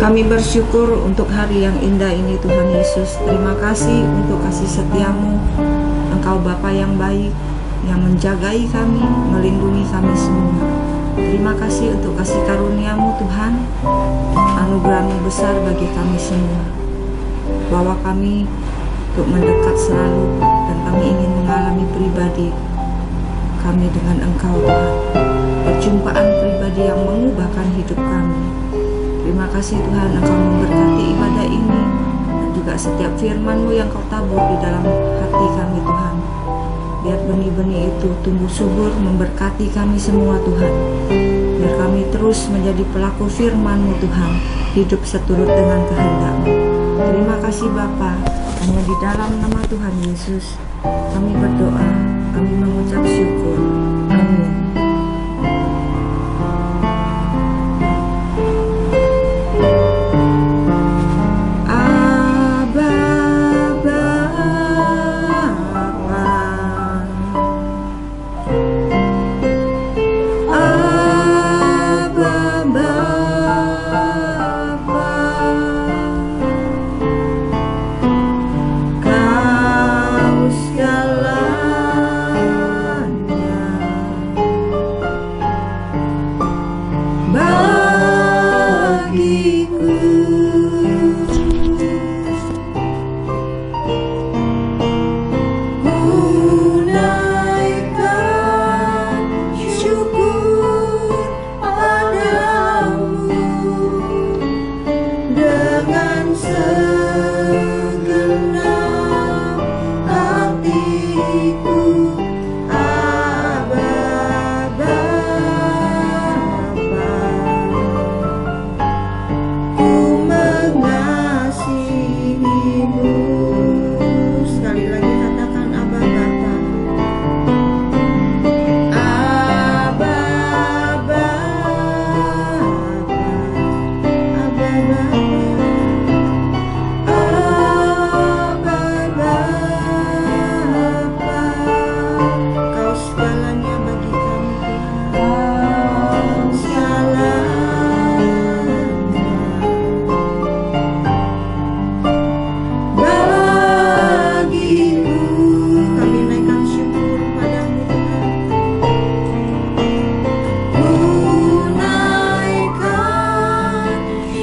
Kami bersyukur untuk hari yang indah ini Tuhan Yesus. Terima kasih untuk kasih setiamu. Engkau Bapa yang baik, yang menjagai kami, melindungi kami semua. Terima kasih untuk kasih karuniamu Tuhan. Anugerahmu besar bagi kami semua. Bawa kami untuk mendekat selalu, dan kami ingin mengalami pribadi kami dengan Engkau Tuhan. Perjumpaan pribadi yang mengubahkan hidup kami. Terima kasih Tuhan, Engkau memberkati ibadah ini dan juga setiap firman-Mu yang Kau tabur di dalam hati kami Tuhan. Biar benih-benih itu tumbuh subur memberkati kami semua Tuhan. Biar kami terus menjadi pelaku firman-Mu Tuhan, hidup seturut dengan kehendak-Mu. Terima kasih Bapa, hanya di dalam nama Tuhan Yesus kami berdoa, kami mengucap syukur. Amin.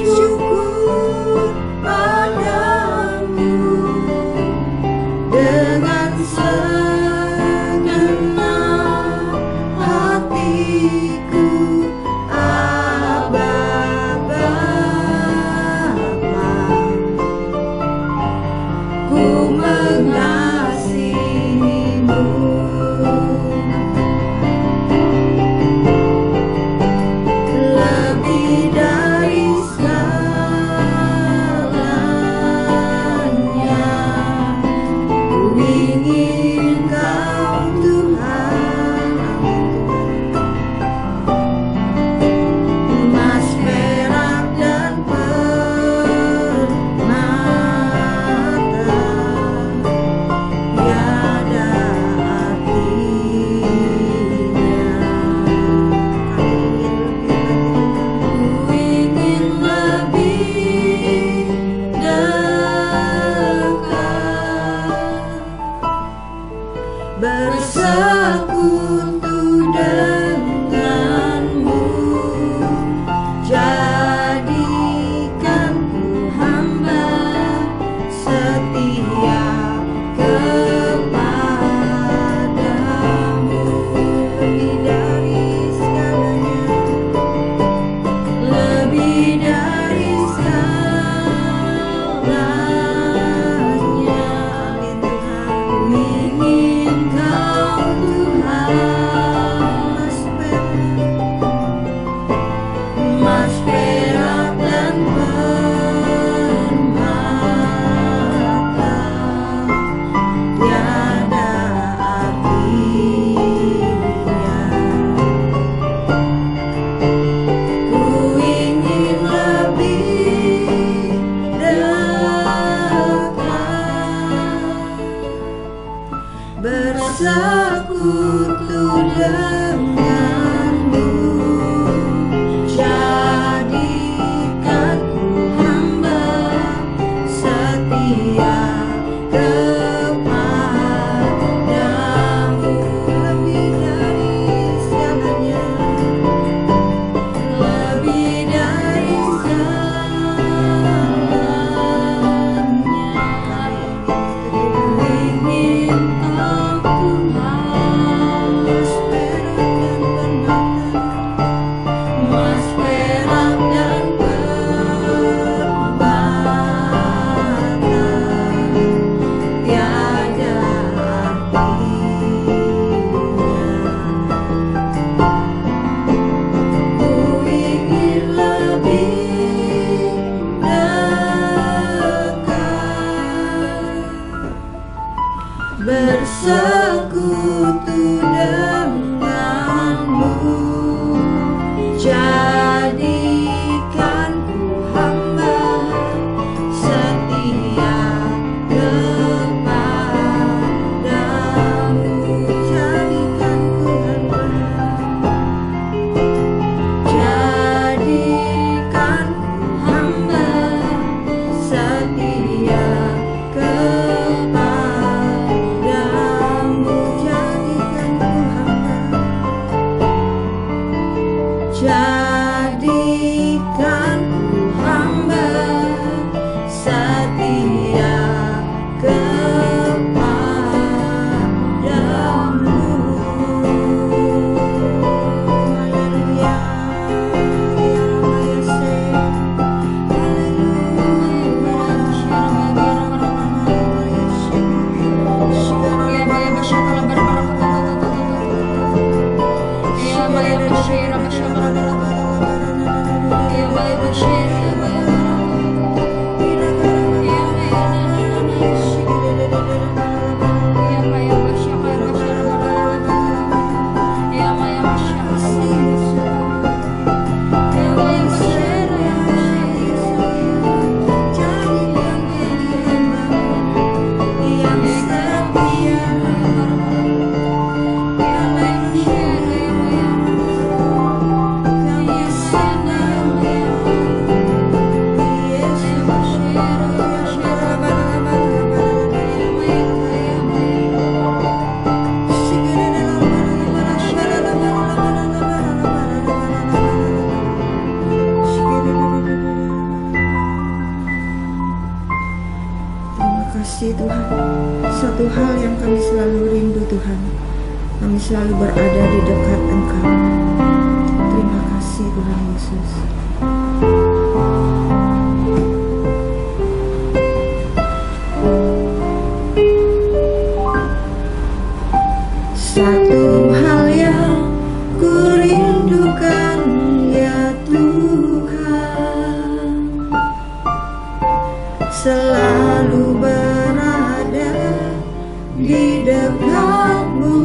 Syukur kasih Tuhan. Satu hal yang kami selalu rindu Tuhan, kami selalu berada di dekat Engkau. Terima kasih Tuhan Yesus. Satu hal yang ku rindukan ya Tuhan, selalu berada di dekat-Mu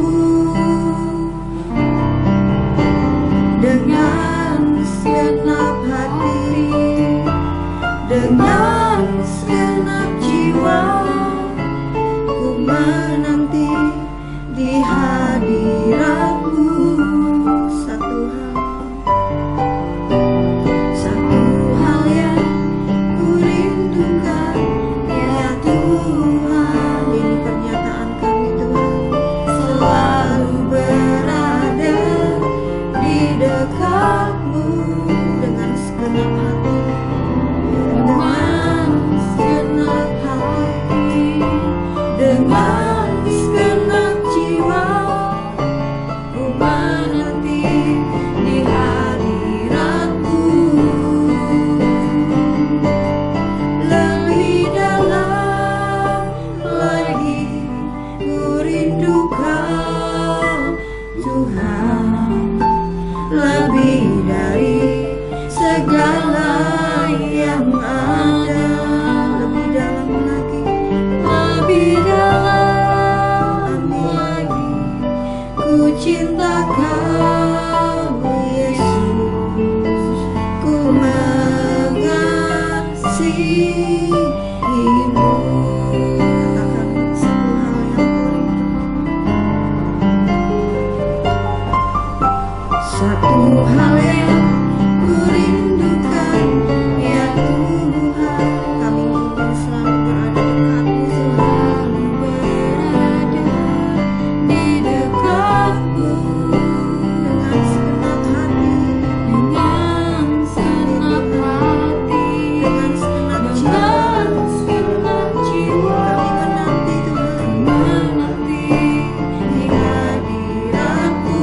dengan segenap hati, dengan segenap jiwa. Ku menanti di hadirat-Mu. Satu hal yang ku rindukan ya Tuhan. Ini pernyataan kami Tuhan, selalu berada di dekat-Mu dengan segenap hati, dengan segenap hati, dengan segenap jiwa. Ku menanti di hadirat-Mu. Lebih dalam lagi ku rindukan Tuhan, lebih dari segala yang ada. Lebih dalam lagi, lebih dalam lagi ku cinta Kau Yesus, ku mengasihi-Mu. Katakan satu hal yang ku rindukan. Satu hal yang ku rindukan ya Tuhan. Kami ingin selalu berada dekat-Mu, selalu berada di dekat-Mu dengan segenap hati, dengan segenap hati, dengan segenap jiwa. Kami menanti Tuhan, menanti di hadirat-Mu.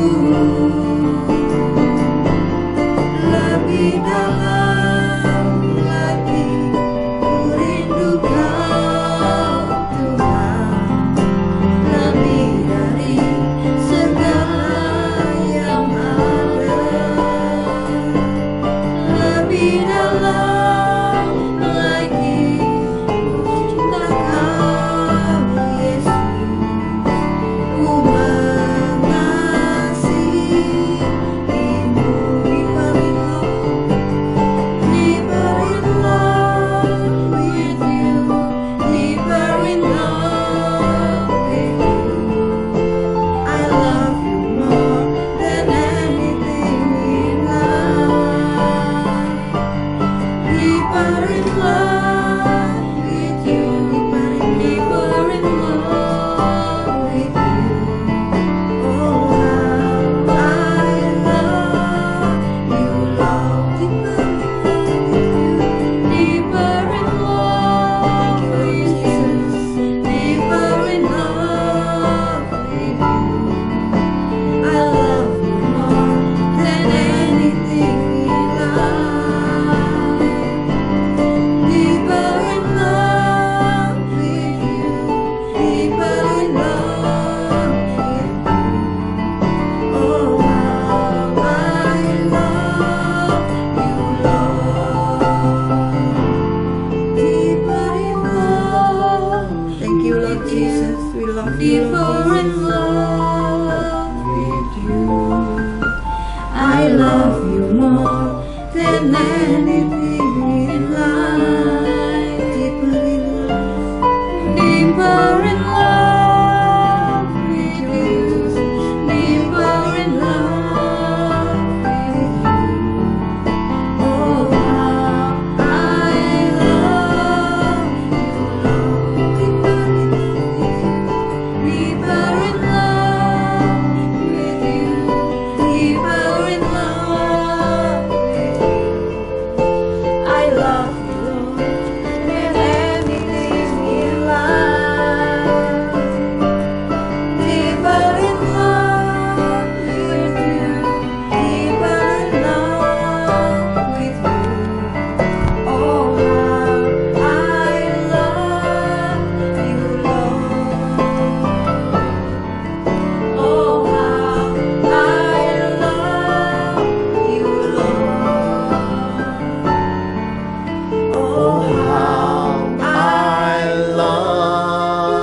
how I love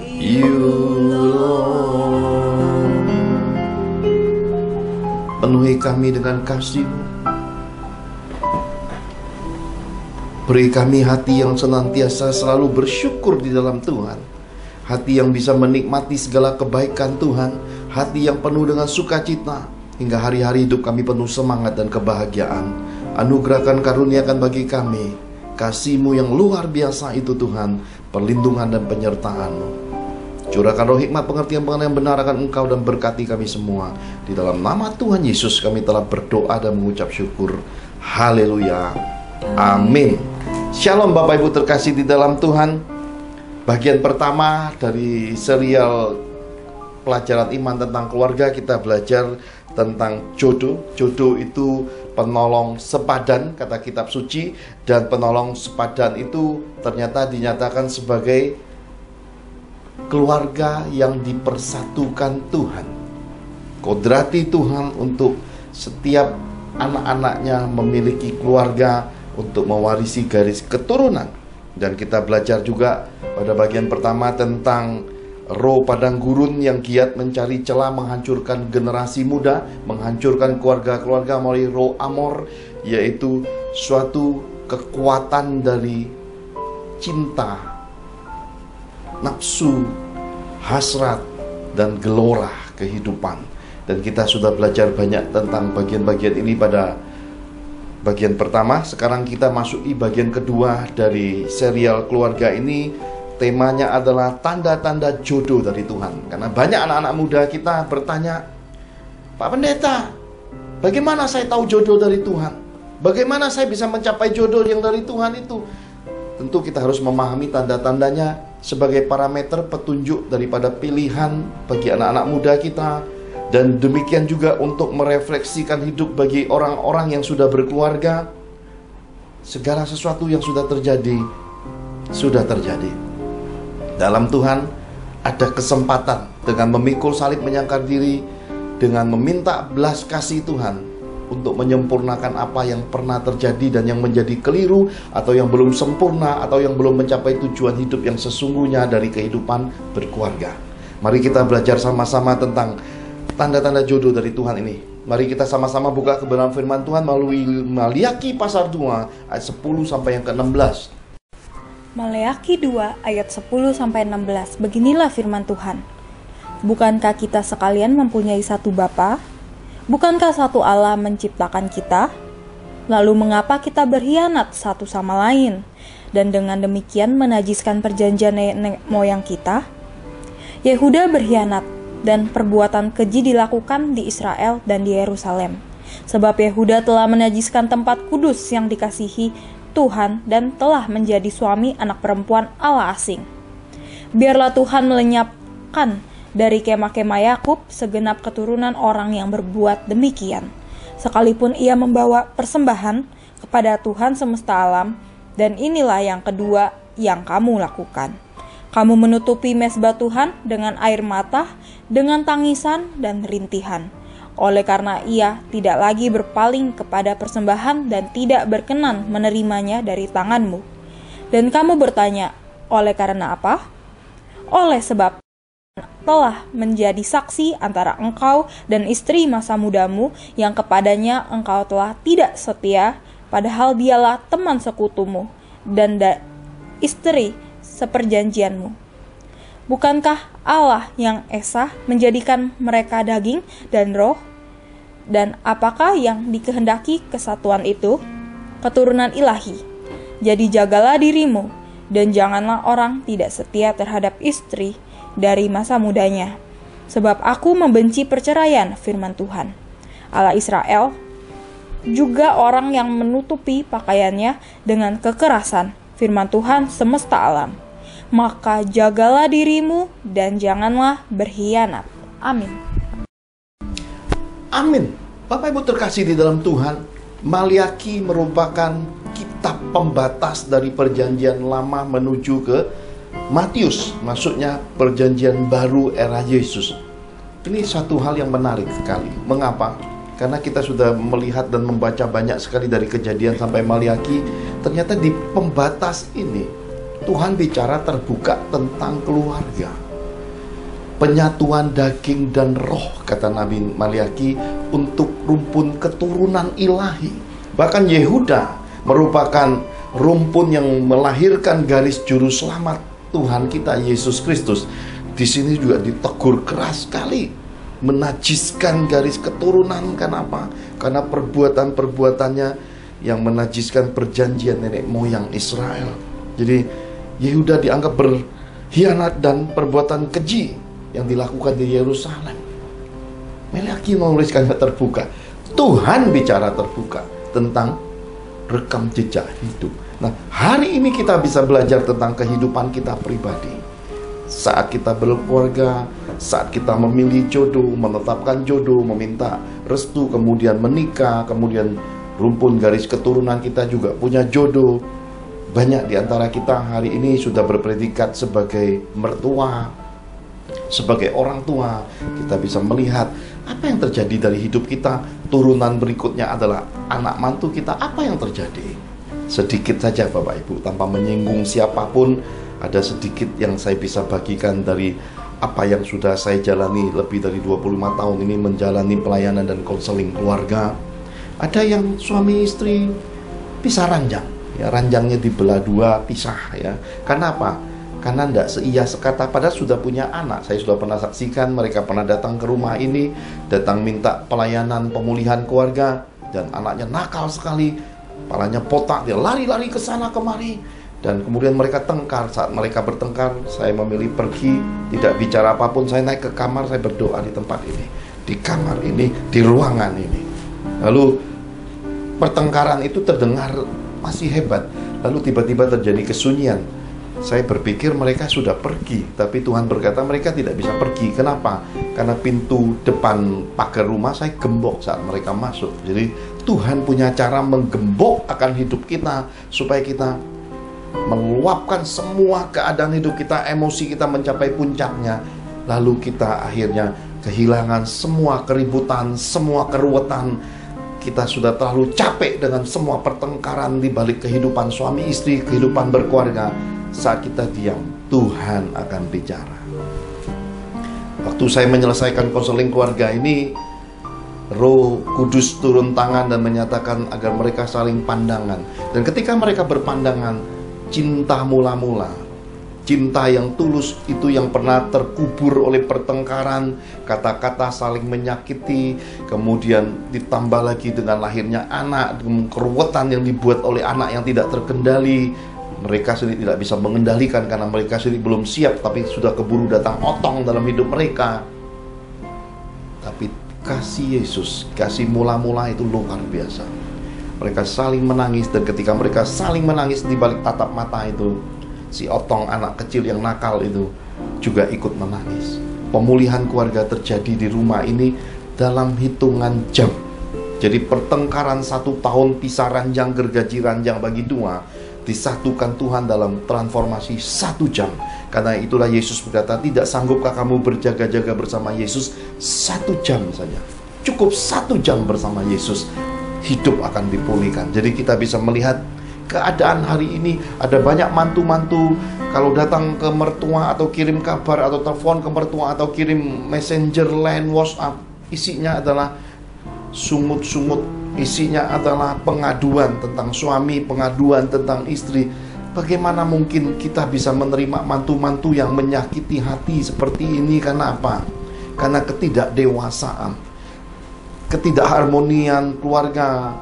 you, Lord. Penuhi kami dengan kasih-Mu. Beri kami hati yang senantiasa selalu bersyukur di dalam Tuhan. Hati yang bisa menikmati segala kebaikan Tuhan. Hati yang penuh dengan sukacita. Hingga hari-hari hidup kami penuh semangat dan kebahagiaan. Anugerahkan, karuniakan bagi kami kasih-Mu yang luar biasa itu Tuhan. Perlindungan dan penyertaan-Mu. Curahkan roh hikmat, pengertian yang benar akan Engkau dan berkati kami semua. Di dalam nama Tuhan Yesus kami telah berdoa dan mengucap syukur. Haleluya. Amin. Shalom Bapak Ibu terkasih di dalam Tuhan. Bagian pertama dari serial pelajaran iman tentang keluarga, kita belajar tentang jodoh. Jodoh itu penolong sepadan, kata kitab suci. Dan penolong sepadan itu ternyata dinyatakan sebagai keluarga yang dipersatukan Tuhan. Kodrati Tuhan untuk setiap anak-anaknya memiliki keluarga untuk mewarisi garis keturunan. Dan kita belajar juga pada bagian pertama tentang roh padang gurun yang giat mencari celah menghancurkan generasi muda, menghancurkan keluarga-keluarga melalui roh Amor, yaitu suatu kekuatan dari cinta, nafsu, hasrat, dan gelora kehidupan. Dan kita sudah belajar banyak tentang bagian-bagian ini pada bagian pertama. Sekarang kita masuki bagian kedua dari serial keluarga ini. Temanya adalah tanda-tanda jodoh dari Tuhan. Karena banyak anak-anak muda kita bertanya, Pak Pendeta, bagaimana saya tahu jodoh dari Tuhan? Bagaimana saya bisa mencapai jodoh yang dari Tuhan itu? Tentu kita harus memahami tanda-tandanya sebagai parameter petunjuk daripada pilihan bagi anak-anak muda kita. Dan demikian juga untuk merefleksikan hidup bagi orang-orang yang sudah berkeluarga. Segala sesuatu yang sudah terjadi, sudah terjadi. Dalam Tuhan ada kesempatan dengan memikul salib menyangkal diri, dengan meminta belas kasih Tuhan untuk menyempurnakan apa yang pernah terjadi dan yang menjadi keliru, atau yang belum sempurna, atau yang belum mencapai tujuan hidup yang sesungguhnya dari kehidupan berkeluarga. Mari kita belajar sama-sama tentang tanda-tanda jodoh dari Tuhan ini. Mari kita sama-sama buka kebenaran firman Tuhan melalui Maliaki pasal 2 ayat 10 sampai yang ke-16. Maleakhi 2 ayat 10 sampai 16. Beginilah firman Tuhan. Bukankah kita sekalian mempunyai satu Bapa? Bukankah satu Allah menciptakan kita? Lalu mengapa kita berkhianat satu sama lain dan dengan demikian menajiskan perjanjian nenek moyang kita? Yehuda berkhianat dan perbuatan keji dilakukan di Israel dan di Yerusalem. Sebab Yehuda telah menajiskan tempat kudus yang dikasihi Tuhan dan telah menjadi suami anak perempuan Allah asing. Biarlah Tuhan melenyapkan dari kemah-kemah Yakub segenap keturunan orang yang berbuat demikian, sekalipun ia membawa persembahan kepada Tuhan semesta alam. Dan inilah yang kedua yang kamu lakukan. Kamu menutupi mezbah Tuhan dengan air mata, dengan tangisan dan rintihan. Oleh karena ia tidak lagi berpaling kepada persembahan dan tidak berkenan menerimanya dari tanganmu. Dan kamu bertanya, oleh karena apa? Oleh sebab telah menjadi saksi antara engkau dan istri masa mudamu yang kepadanya engkau telah tidak setia, padahal dialah teman sekutumu dan istri seperjanjianmu. Bukankah Allah yang esa menjadikan mereka daging dan roh? Dan apakah yang dikehendaki kesatuan itu? Keturunan ilahi. Jadi jagalah dirimu, dan janganlah orang tidak setia terhadap istri dari masa mudanya. Sebab aku membenci perceraian, firman Tuhan. Allah Israel, juga orang yang menutupi pakaiannya dengan kekerasan, firman Tuhan semesta alam. Maka jagalah dirimu dan janganlah berkhianat. Amin. Amin. Bapak Ibu terkasih di dalam Tuhan, Maliaki merupakan kitab pembatas dari perjanjian lama menuju ke Matius, maksudnya perjanjian baru era Yesus. Ini satu hal yang menarik sekali. Mengapa? Karena kita sudah melihat dan membaca banyak sekali dari Kejadian sampai Maliaki, ternyata di pembatas ini Tuhan bicara terbuka tentang keluarga, penyatuan daging dan roh, kata Nabi Maliaki, untuk rumpun keturunan ilahi. Bahkan Yehuda merupakan rumpun yang melahirkan garis juru selamat Tuhan kita Yesus Kristus. Di sini juga ditegur keras sekali, menajiskan garis keturunan. Kenapa? Karena perbuatan-perbuatannya yang menajiskan perjanjian nenek moyang Israel. Jadi Yehuda dianggap berkhianat dan perbuatan keji yang dilakukan di Yerusalem. Maliaki menuliskannya terbuka. Tuhan bicara terbuka tentang rekam jejak hidup. Nah, hari ini kita bisa belajar tentang kehidupan kita pribadi. Saat kita berkeluarga, saat kita memilih jodoh, menetapkan jodoh, meminta restu, kemudian menikah, kemudian rumpun garis keturunan kita juga punya jodoh. Banyak di antara kita hari ini sudah berpredikat sebagai mertua, sebagai orang tua. Kita bisa melihat apa yang terjadi dari hidup kita. Turunan berikutnya adalah anak mantu kita. Apa yang terjadi? Sedikit saja Bapak Ibu, tanpa menyinggung siapapun, ada sedikit yang saya bisa bagikan dari apa yang sudah saya jalani lebih dari 25 tahun ini menjalani pelayanan dan konseling keluarga. Ada yang suami istri pisah ranjang, ya, ranjangnya dibelah dua, pisah, ya. Karena apa? Karena tidak seia sekata, padahal sudah punya anak. Saya sudah pernah saksikan mereka pernah datang ke rumah ini, datang minta pelayanan pemulihan keluarga, dan anaknya nakal sekali, kepalanya botak, dia lari-lari ke sana kemari, dan kemudian mereka tengkar. Saat mereka bertengkar, saya memilih pergi, tidak bicara apapun. Saya naik ke kamar, saya berdoa di tempat ini, di kamar ini, di ruangan ini. Lalu pertengkaran itu terdengar masih hebat, lalu tiba-tiba terjadi kesunyian. Saya berpikir mereka sudah pergi, tapi Tuhan berkata mereka tidak bisa pergi. Kenapa? Karena pintu depan pagar rumah saya gembok saat mereka masuk. Jadi Tuhan punya cara menggembok akan hidup kita, supaya kita meluapkan semua keadaan hidup kita, emosi kita mencapai puncaknya. Lalu kita akhirnya kehilangan semua keributan, semua keruwetan. Kita sudah terlalu capek dengan semua pertengkaran di balik kehidupan suami istri, kehidupan berkeluarga. Saat kita diam, Tuhan akan bicara. Waktu saya menyelesaikan konseling keluarga ini, Roh Kudus turun tangan dan menyatakan agar mereka saling pandangan. Dan ketika mereka berpandangan, cinta mula-mula, cinta yang tulus itu yang pernah terkubur oleh pertengkaran, kata-kata saling menyakiti, kemudian ditambah lagi dengan lahirnya anak, dengan keruwetan yang dibuat oleh anak yang tidak terkendali. Mereka sendiri tidak bisa mengendalikan karena mereka sendiri belum siap, tapi sudah keburu datang otong dalam hidup mereka. Tapi kasih Yesus, kasih mula-mula itu luar biasa. Mereka saling menangis, dan ketika mereka saling menangis di balik tatap mata itu, si otong anak kecil yang nakal itu juga ikut menangis. Pemulihan keluarga terjadi di rumah ini dalam hitungan jam. Jadi pertengkaran 1 tahun, pisah ranjang, gergaji ranjang bagi dua, disatukan Tuhan dalam transformasi 1 jam. Karena itulah Yesus berkata, tidak sanggupkah kamu berjaga-jaga bersama Yesus 1 jam saja? Cukup 1 jam bersama Yesus, hidup akan dipulihkan. Jadi kita bisa melihat keadaan hari ini. Ada banyak mantu-mantu kalau datang ke mertua atau kirim kabar atau telepon ke mertua atau kirim messenger, line, WhatsApp, isinya adalah sungut-sungut, isinya adalah pengaduan tentang suami, pengaduan tentang istri. Bagaimana mungkin kita bisa menerima mantu-mantu yang menyakiti hati seperti ini? Karena apa? Karena ketidakdewasaan, ketidakharmonian keluarga,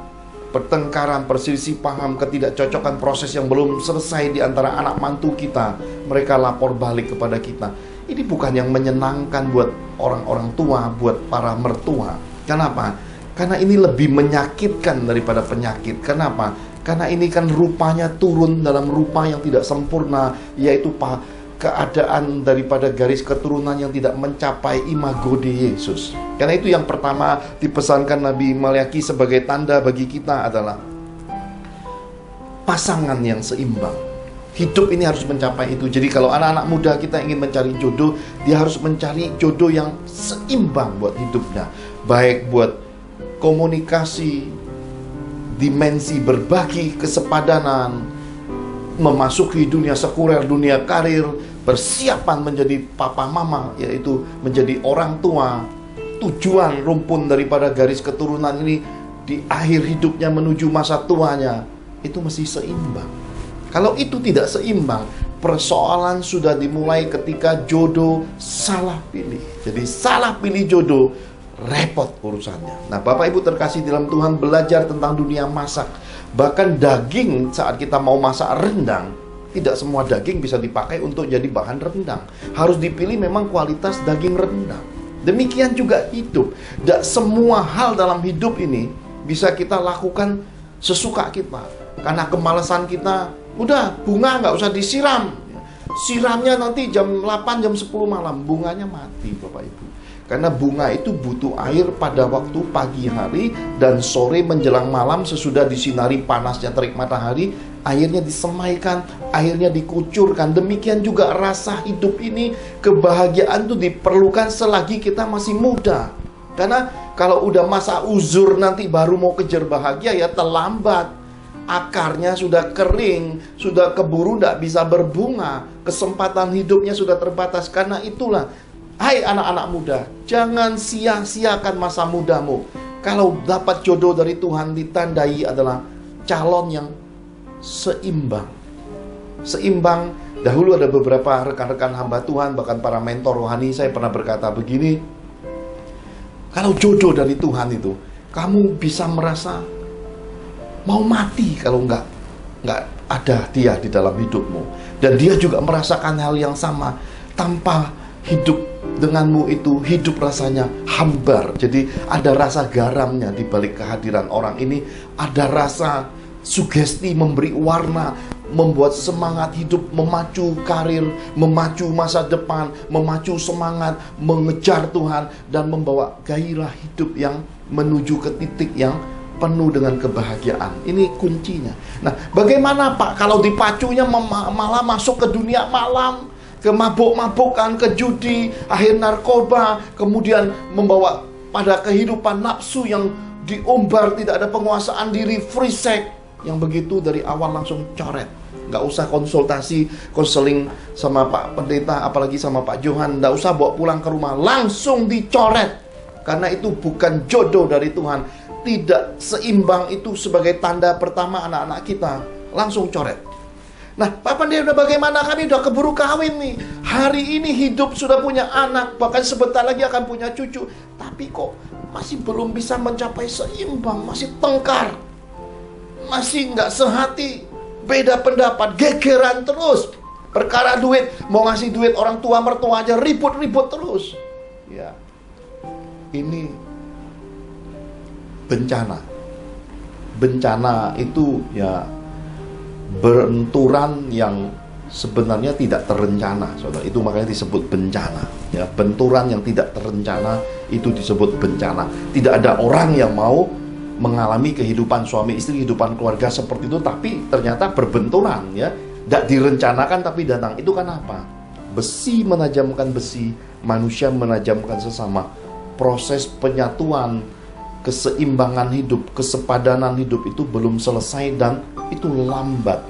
pertengkaran, perselisih paham, ketidakcocokan, proses yang belum selesai di antara anak mantu kita. Mereka lapor balik kepada kita. Ini bukan yang menyenangkan buat orang-orang tua, buat para mertua. Kenapa? Karena ini lebih menyakitkan daripada penyakit. Kenapa? Karena ini kan rupanya turun dalam rupa yang tidak sempurna, yaitu keadaan daripada garis keturunan yang tidak mencapai imago di Yesus. Karena itu yang pertama dipesankan Nabi Maliaki sebagai tanda bagi kita adalah pasangan yang seimbang. Hidup ini harus mencapai itu. Jadi kalau anak-anak muda kita ingin mencari jodoh, dia harus mencari jodoh yang seimbang buat hidupnya. Baik buat komunikasi, dimensi berbagi kesepadanan, memasuki dunia sekuler, dunia karir, persiapan menjadi papa mama, yaitu menjadi orang tua. Tujuan rumpun daripada garis keturunan ini di akhir hidupnya menuju masa tuanya, itu mesti seimbang. Kalau itu tidak seimbang, persoalan sudah dimulai ketika jodoh salah pilih. Jadi salah pilih jodoh, repot urusannya. Nah, Bapak Ibu terkasih dalam Tuhan, belajar tentang dunia masak. Bahkan daging, saat kita mau masak rendang, tidak semua daging bisa dipakai untuk jadi bahan rendang. Harus dipilih memang kualitas daging rendang. Demikian juga hidup. Tidak semua hal dalam hidup ini bisa kita lakukan sesuka kita. Karena kemalasan kita, udah bunga nggak usah disiram. Siramnya nanti jam 8, jam 10 malam, bunganya mati, Bapak Ibu. Karena bunga itu butuh air pada waktu pagi hari dan sore menjelang malam, sesudah disinari panasnya terik matahari, airnya disemaikan, airnya dikucurkan. Demikian juga rasa hidup ini, kebahagiaan itu diperlukan selagi kita masih muda. Karena kalau udah masa uzur nanti baru mau kejar bahagia, ya terlambat. Akarnya sudah kering, sudah keburu tidak bisa berbunga, kesempatan hidupnya sudah terbatas. Karena itulah, hai anak-anak muda, jangan sia-siakan masa mudamu. Kalau dapat jodoh dari Tuhan, ditandai adalah calon yang seimbang. Seimbang. Dahulu ada beberapa rekan-rekan hamba Tuhan, bahkan para mentor rohani, saya pernah berkata begini, kalau jodoh dari Tuhan itu, kamu bisa merasa mau mati kalau nggak ada dia di dalam hidupmu. Dan dia juga merasakan hal yang sama. Tanpa hidup denganmu itu, hidup rasanya hambar. Jadi ada rasa garamnya di balik kehadiran orang ini. Ada rasa sugesti, memberi warna, membuat semangat hidup, memacu karir, memacu masa depan, memacu semangat, mengejar Tuhan, dan membawa gairah hidup yang menuju ke titik yang penuh dengan kebahagiaan. Ini kuncinya. Nah, bagaimana Pak kalau dipacunya malah masuk ke dunia malam, ke mabuk-mabukan, ke judi, akhir narkoba, kemudian membawa pada kehidupan nafsu yang diumbar, tidak ada penguasaan diri, free sex, yang begitu dari awal langsung coret. Nggak usah konsultasi, konseling sama Pak Pendeta, apalagi sama Pak Johan, nggak usah bawa pulang ke rumah, langsung dicoret. Karena itu bukan jodoh dari Tuhan. Tidak seimbang itu sebagai tanda pertama anak-anak kita, langsung coret. Nah, Pak Pendeta, bagaimana, kami udah keburu kawin nih, hari ini hidup sudah punya anak, bahkan sebentar lagi akan punya cucu, tapi kok masih belum bisa mencapai seimbang, masih tengkar, masih nggak sehati, beda pendapat, gegeran terus, perkara duit, mau ngasih duit orang tua mertua aja ribut-ribut terus. Ya, ini bencana. Bencana itu ya benturan yang sebenarnya tidak terencana, saudara. Itu makanya disebut bencana. Ya, benturan yang tidak terencana itu disebut bencana. Tidak ada orang yang mau mengalami kehidupan suami istri, kehidupan keluarga seperti itu, tapi ternyata berbenturan, ya. Tidak direncanakan tapi datang. Itu kan apa? Besi menajamkan besi, manusia menajamkan sesama. Proses penyatuan, keseimbangan hidup, kesepadanan hidup itu belum selesai dan itu lambat.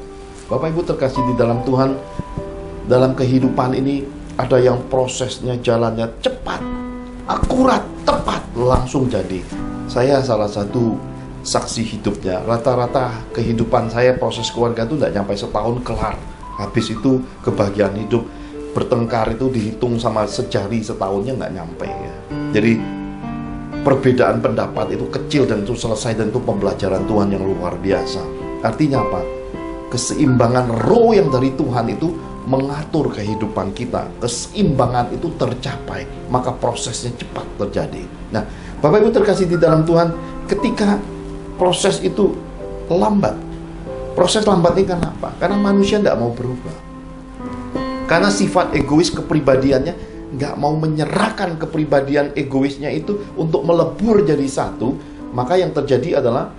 Bapak Ibu terkasih di dalam Tuhan, dalam kehidupan ini ada yang prosesnya jalannya cepat, akurat, tepat, langsung jadi. Saya salah satu saksi hidupnya. Rata-rata kehidupan saya, proses keluarga itu tidak sampai setahun kelar. Habis itu kebahagiaan hidup, bertengkar itu dihitung sama sejari, setahunnya nggak nyampe, ya. Jadi perbedaan pendapat itu kecil dan itu selesai, dan itu pembelajaran Tuhan yang luar biasa. Artinya apa? Keseimbangan roh yang dari Tuhan itu mengatur kehidupan kita. Keseimbangan itu tercapai, maka prosesnya cepat terjadi. Nah, Bapak Ibu terkasih di dalam Tuhan, ketika proses itu lambat. Proses lambat ini kenapa? Karena manusia tidak mau berubah. Karena sifat egois kepribadiannya, nggak mau menyerahkan kepribadian egoisnya itu untuk melebur jadi satu. Maka yang terjadi adalah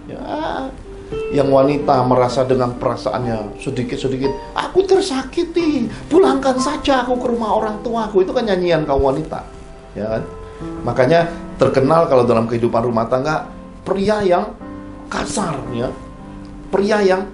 yang wanita merasa dengan perasaannya sedikit-sedikit, aku tersakiti, pulangkan saja aku ke rumah orang tuaku. Itu kan nyanyian kaum wanita, ya kan? Makanya terkenal kalau dalam kehidupan rumah tangga, pria yang kasar ya. Pria yang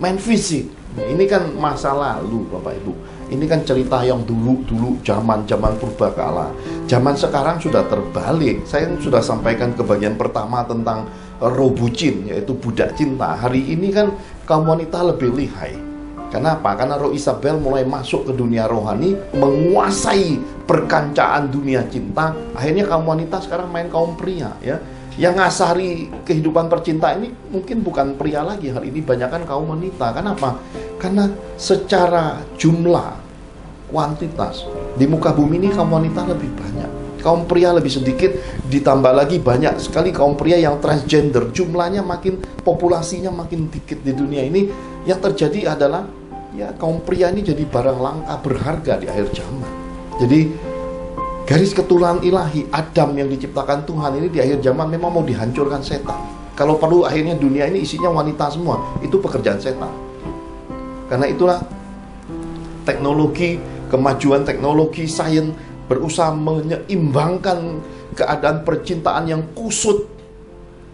main fisik. Ini kan masa lalu Bapak Ibu. Ini kan cerita yang dulu zaman purbakala. Zaman sekarang sudah terbalik. Saya sudah sampaikan ke bagian pertama tentang robucin, yaitu budak cinta. Hari ini kan kaum wanita lebih lihai. Kenapa? Karena Roh Isabel mulai masuk ke dunia rohani, menguasai perkancaan dunia cinta. Akhirnya kaum wanita sekarang main kaum pria ya. Yang ngasari kehidupan percintaan ini mungkin bukan pria lagi. Hari ini banyakkan kaum wanita. Kenapa? Karena secara jumlah, kuantitas, di muka bumi ini kaum wanita lebih banyak, kaum pria lebih sedikit. Ditambah lagi banyak sekali kaum pria yang transgender. Jumlahnya makin, populasinya makin dikit di dunia ini. Yang terjadi adalah ya kaum pria ini jadi barang langka berharga di akhir zaman. Jadi garis keturunan ilahi Adam yang diciptakan Tuhan ini di akhir zaman memang mau dihancurkan setan. Kalau perlu akhirnya dunia ini isinya wanita semua. Itu pekerjaan setan. Karena itulah teknologi, kemajuan teknologi, sains berusaha menyeimbangkan keadaan percintaan yang kusut,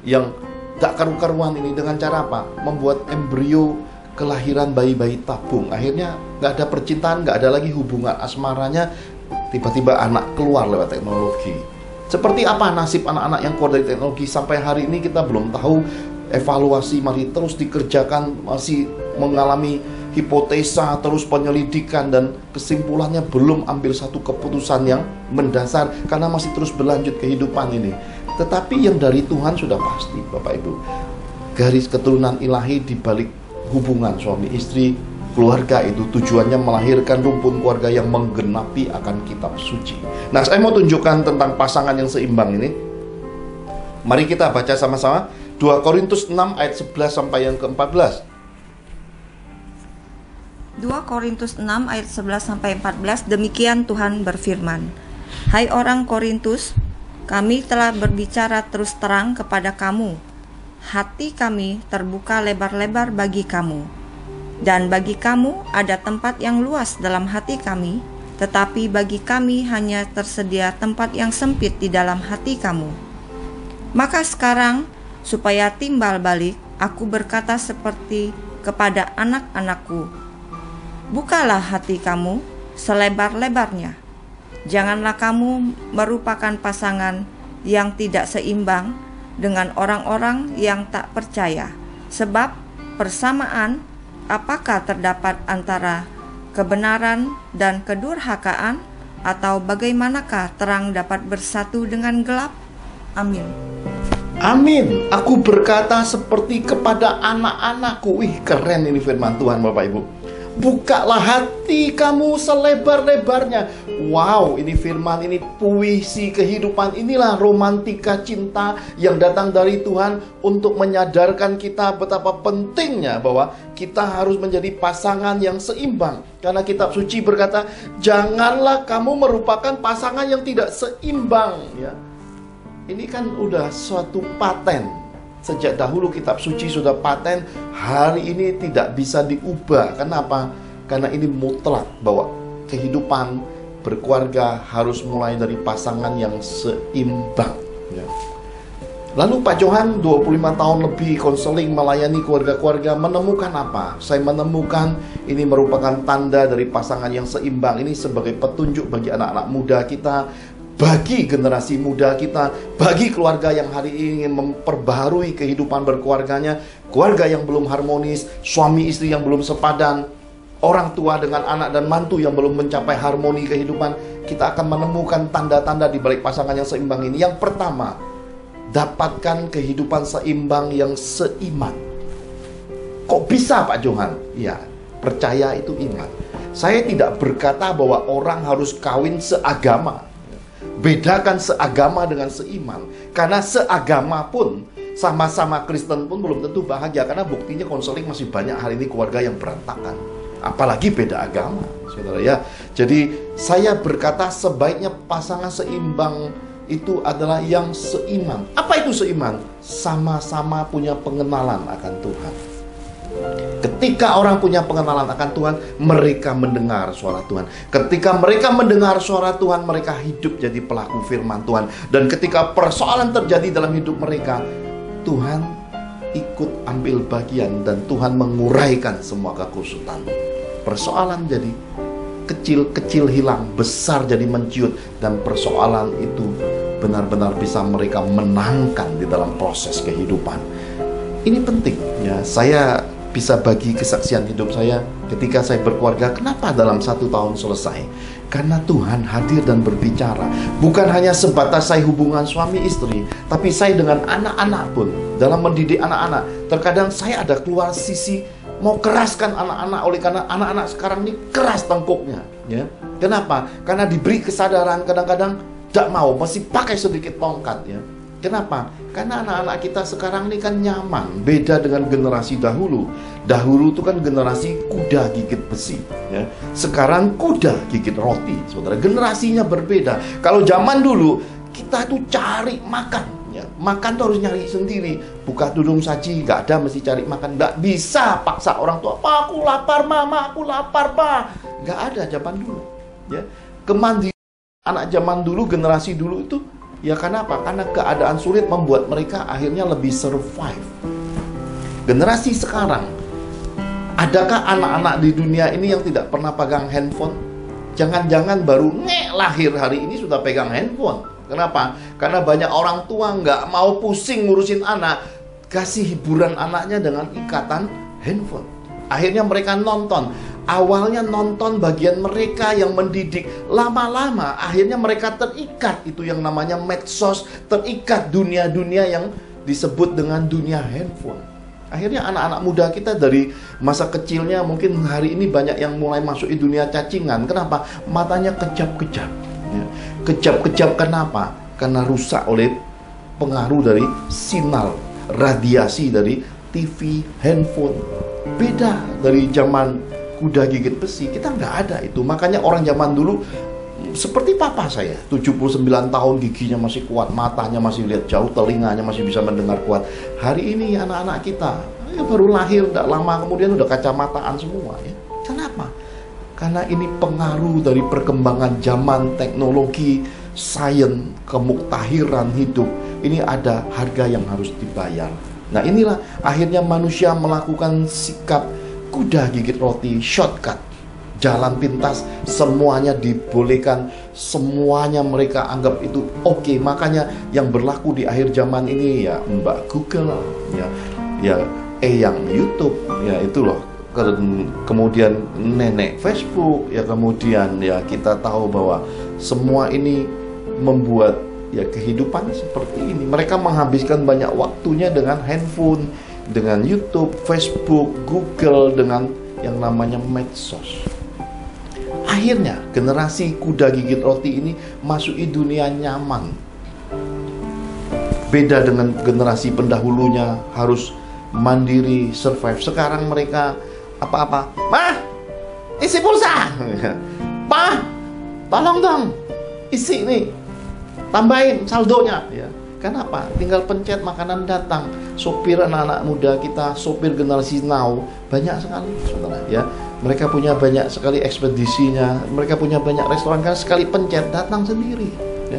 yang tak karu-karuan ini dengan cara apa? Membuat embrio kelahiran bayi-bayi tabung. Akhirnya nggak ada percintaan, nggak ada lagi hubungan asmaranya. Tiba-tiba anak keluar lewat teknologi. Seperti apa nasib anak-anak yang keluar dari teknologi? Sampai hari ini kita belum tahu. Evaluasi masih terus dikerjakan, masih mengalami hipotesa, terus penyelidikan, dan kesimpulannya belum ambil satu keputusan yang mendasar karena masih terus berlanjut kehidupan ini. Tetapi yang dari Tuhan sudah pasti, Bapak Ibu. Garis keturunan ilahi di balik hubungan suami istri, keluarga itu tujuannya melahirkan rumpun keluarga yang menggenapi akan kitab suci. Nah, saya mau tunjukkan tentang pasangan yang seimbang ini. Mari kita baca sama-sama 2 Korintus 6 ayat 11 sampai yang ke-14. 2 Korintus 6 ayat 11 sampai 14. Demikian Tuhan berfirman. Hai orang Korintus, kami telah berbicara terus terang kepada kamu. Hati kami terbuka lebar-lebar bagi kamu. Dan bagi kamu ada tempat yang luas dalam hati kami, tetapi bagi kami hanya tersedia tempat yang sempit di dalam hati kamu. Maka sekarang, supaya timbal balik, aku berkata seperti kepada anak-anakku, bukalah hati kamu selebar-lebarnya. Janganlah kamu merupakan pasangan yang tidak seimbang dengan orang-orang yang tak percaya. Sebab persamaan apakah terdapat antara kebenaran dan kedurhakaan, atau bagaimanakah terang dapat bersatu dengan gelap? Amin. Amin. Aku berkata seperti kepada anak-anakku. Wih, keren ini firman Tuhan Bapak Ibu. Bukalah hati kamu selebar-lebarnya. Wow, ini firman, ini puisi kehidupan. Inilah romantika cinta yang datang dari Tuhan untuk menyadarkan kita betapa pentingnya bahwa kita harus menjadi pasangan yang seimbang. Karena kitab suci berkata, janganlah kamu merupakan pasangan yang tidak seimbang, ya. Ini kan udah suatu paten. Sejak dahulu kitab suci sudah paten. Hari ini tidak bisa diubah. Kenapa? Karena ini mutlak bahwa kehidupan berkeluarga harus mulai dari pasangan yang seimbang, ya. Lalu Pak Johan 25 tahun lebih konseling melayani keluarga-keluarga, menemukan apa? Saya menemukan ini merupakan tanda dari pasangan yang seimbang. Ini sebagai petunjuk bagi anak-anak muda kita, bagi generasi muda kita, bagi keluarga yang hari ini ingin memperbaharui kehidupan berkeluarganya, keluarga yang belum harmonis, suami istri yang belum sepadan, orang tua dengan anak dan mantu yang belum mencapai harmoni kehidupan. Kita akan menemukan tanda-tanda di balik pasangan yang seimbang ini. Yang pertama, dapatkan kehidupan seimbang yang seiman. Kok bisa Pak Johan? Ya, percaya itu iman. Saya tidak berkata bahwa orang harus kawin seagama. Bedakan seagama dengan seiman. Karena seagama pun, sama-sama Kristen pun belum tentu bahagia. Karena buktinya konseling masih banyak hari ini keluarga yang berantakan. Apalagi beda agama, saudara ya. Jadi saya berkata sebaiknya pasangan seimbang itu adalah yang seiman. Apa itu seiman? Sama-sama punya pengenalan akan Tuhan. Ketika orang punya pengenalan akan Tuhan, mereka mendengar suara Tuhan. Ketika mereka mendengar suara Tuhan, mereka hidup jadi pelaku firman Tuhan. Dan ketika persoalan terjadi dalam hidup mereka, Tuhan ikut ambil bagian dan Tuhan menguraikan semua kekusutan. Persoalan jadi kecil-kecil hilang, besar jadi menciut, dan persoalan itu benar-benar bisa mereka menangkan di dalam proses kehidupan. Ini penting ya. Saya bisa bagi kesaksian hidup saya ketika saya berkeluarga. Kenapa dalam 1 tahun selesai? Karena Tuhan hadir dan berbicara. Bukan hanya sebatas saya hubungan suami istri, tapi saya dengan anak-anak pun. Dalam mendidik anak-anak, terkadang saya ada keluar sisi mau keraskan anak-anak, oleh karena anak-anak sekarang ini keras tengkuknya ya. Kenapa? Karena diberi kesadaran, kadang-kadang tidak mau, masih pakai sedikit tongkat ya. Kenapa? Karena anak-anak kita sekarang ini kan nyaman. Beda dengan generasi dahulu. Dahulu itu kan generasi kuda gigit besi ya. Sekarang kuda gigit roti, saudara. Generasinya berbeda. Kalau zaman dulu kita itu cari makan ya. Makan tuh harus nyari sendiri. Buka tudung saji, nggak ada, mesti cari makan. Nggak bisa paksa orang tua. "Pak, aku lapar, Mama, aku lapar, Pak." Nggak ada zaman dulu ya. Kemandirian anak zaman dulu, generasi dulu itu ya kenapa? Karena keadaan sulit membuat mereka akhirnya lebih survive. Generasi sekarang, adakah anak-anak di dunia ini yang tidak pernah pegang handphone? Jangan-jangan baru lahir hari ini sudah pegang handphone. Kenapa? Karena banyak orang tua nggak mau pusing ngurusin anak, kasih hiburan anaknya dengan ikatan handphone. Akhirnya mereka nonton. Awalnya nonton bagian mereka yang mendidik. Lama-lama akhirnya mereka terikat. Itu yang namanya medsos. Terikat dunia-dunia yang disebut dengan dunia handphone. Akhirnya anak-anak muda kita dari masa kecilnya, mungkin hari ini banyak yang mulai masuk di dunia cacingan. Kenapa? Matanya kejap-kejap ya. Kejap-kejap kenapa? Karena rusak oleh pengaruh dari sinar radiasi dari TV, handphone. Beda dari zaman kuda gigit besi, kita nggak ada itu. Makanya orang zaman dulu seperti papa saya, 79 tahun, giginya masih kuat, matanya masih lihat jauh, telinganya masih bisa mendengar kuat. Hari ini anak-anak kita ya baru lahir, tidak lama kemudian udah kacamataan semua ya. Kenapa? Karena ini pengaruh dari perkembangan zaman, teknologi, sains, kemuktahiran hidup. Ini ada harga yang harus dibayar. Nah inilah akhirnya manusia melakukan sikap kuda gigit roti, shortcut, jalan pintas, semuanya dibolehkan, semuanya mereka anggap itu oke. Makanya yang berlaku di akhir zaman ini ya Mbak Google, ya yang YouTube, ya itu loh. Kemudian nenek Facebook, ya kemudian ya kita tahu bahwa semua ini membuat ya kehidupan seperti ini. Mereka menghabiskan banyak waktunya dengan handphone, dengan YouTube, Facebook, Google, dengan yang namanya medsos. Akhirnya generasi kuda gigit roti ini masuk di dunia nyaman. Beda dengan generasi pendahulunya harus mandiri, survive. Sekarang mereka apa-apa, "Mah, isi pulsa." "Pak, tolong dong, isi nih, tambahin saldonya." Ya. Kenapa? Tinggal pencet, makanan datang. Sopir anak-anak muda kita, sopir generasi now banyak sekali, saudara ya. Mereka punya banyak sekali ekspedisinya, mereka punya banyak restoran, karena sekali pencet datang sendiri ya.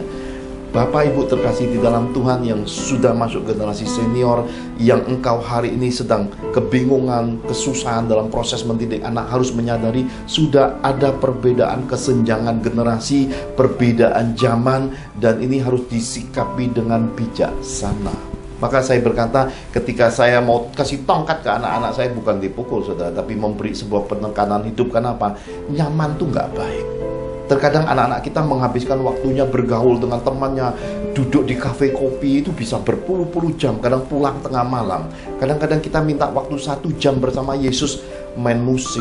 Bapak Ibu terkasih di dalam Tuhan yang sudah masuk generasi senior, yang engkau hari ini sedang kebingungan, kesusahan dalam proses mendidik anak, harus menyadari sudah ada perbedaan kesenjangan generasi, perbedaan zaman, dan ini harus disikapi dengan bijaksana. Maka saya berkata, ketika saya mau kasih tongkat ke anak-anak saya, bukan dipukul saudara, tapi memberi sebuah penekanan hidup. Kenapa? Nyaman tuh nggak baik. Terkadang anak-anak kita menghabiskan waktunya bergaul dengan temannya, duduk di kafe kopi itu bisa berpuluh-puluh jam, kadang pulang tengah malam. Kadang-kadang kita minta waktu 1 jam bersama Yesus, main musik,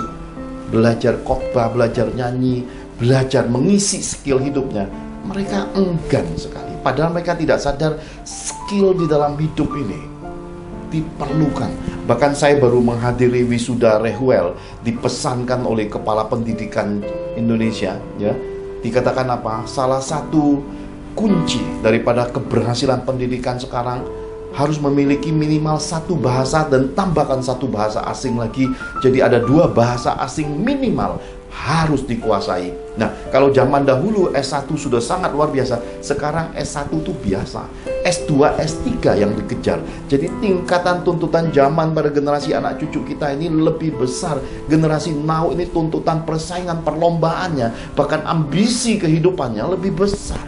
belajar khotbah, belajar nyanyi, belajar mengisi skill hidupnya. Mereka enggan sekali, padahal mereka tidak sadar skill di dalam hidup ini diperlukan. Bahkan saya baru menghadiri wisuda Rehuel, dipesankan oleh Kepala Pendidikan Indonesia ya. Dikatakan apa? Salah satu kunci daripada keberhasilan pendidikan sekarang harus memiliki minimal 1 bahasa dan tambahkan 1 bahasa asing lagi. Jadi ada 2 bahasa asing minimal harus dikuasai. Nah, kalau zaman dahulu S1 sudah sangat luar biasa, sekarang S1 itu biasa, S2, S3 yang dikejar. Jadi tingkatan tuntutan zaman pada generasi anak cucu kita ini lebih besar. Generasi now ini tuntutan persaingan perlombaannya, bahkan ambisi kehidupannya lebih besar.